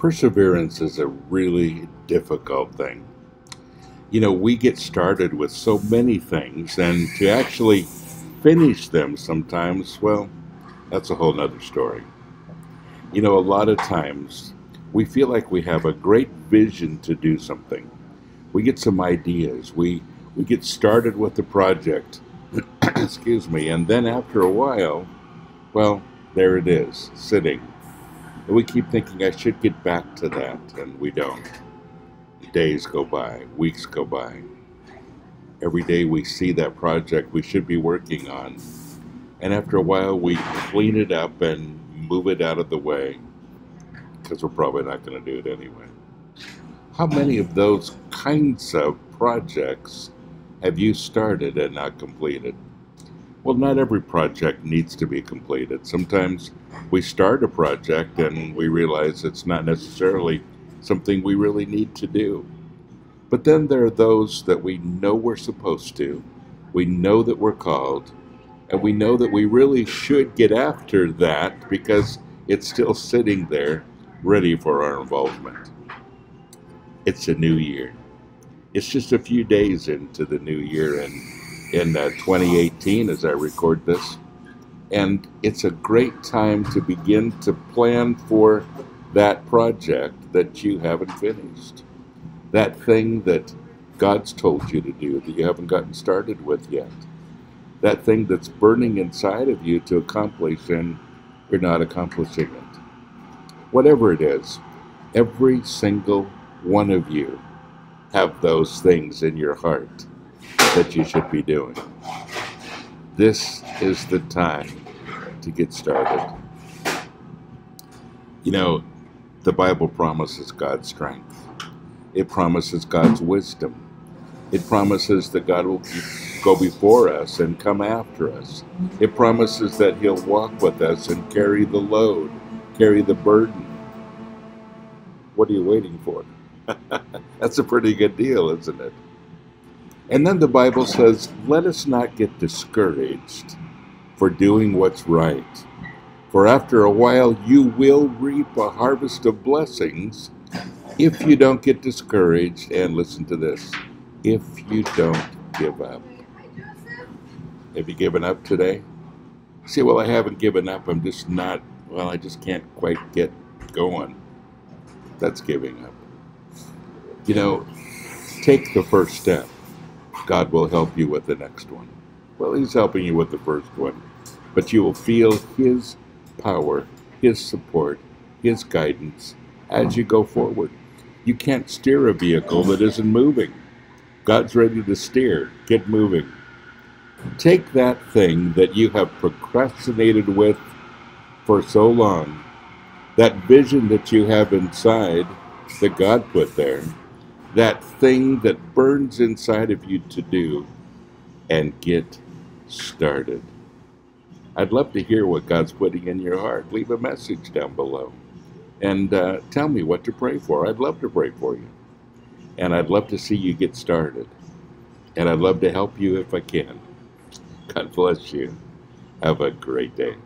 Perseverance is a really difficult thing. We get started with so many things, and to actually finish them sometimes, well, that's a whole nother story. A lot of times we feel like we have a great vision to do something. We get some ideas. We get started with the project, excuse me, and then after a while, well, there it is, sitting. And we keep thinking, I should get back to that, and we don't. Days go by, weeks go by. Every day we see that project we should be working on, and after a while we clean it up and move it out of the way, because we're probably not going to do it anyway. How many of those kinds of projects have you started and not completed? Well, not every project needs to be completed. Sometimes we start a project and we realize it's not necessarily something we really need to do. But then there are those that we know we're supposed to, we know that we're called, and we know that we really should get after that because it's still sitting there ready for our involvement. It's a new year. It's just a few days into the new year in 2018 as I record this. And it's a great time to begin to plan for that project that you haven't finished. That thing that God's told you to do that you haven't gotten started with yet. That thing that's burning inside of you to accomplish and you're not accomplishing it. Whatever it is, every single one of you have those things in your heart that you should be doing. This is the time to get started. The Bible promises God's strength. It promises God's wisdom. It promises that God will go before us and come after us. It promises that He'll walk with us and carry the load, carry the burden. What are you waiting for? That's a pretty good deal, isn't it? And then the Bible says, let us not get discouraged for doing what's right. For after a while you will reap a harvest of blessings if you don't get discouraged, and listen to this, if you don't give up. Have you given up today? Say, well, I haven't given up. I'm just not, I just can't quite get going. That's giving up. Take the first step. God will help you with the next one. Well, He's helping you with the first one, but you will feel His power, His support, His guidance as you go forward. You can't steer a vehicle that isn't moving. God's ready to steer. Get moving. Take that thing that you have procrastinated with for so long, that vision that you have inside that God put there, that thing that burns inside of you to do, and get started. I'd love to hear what God's putting in your heart. Leave a message down below and tell me what to pray for. I'd love to pray for you. And I'd love to see you get started. And I'd love to help you if I can. God bless you. Have a great day.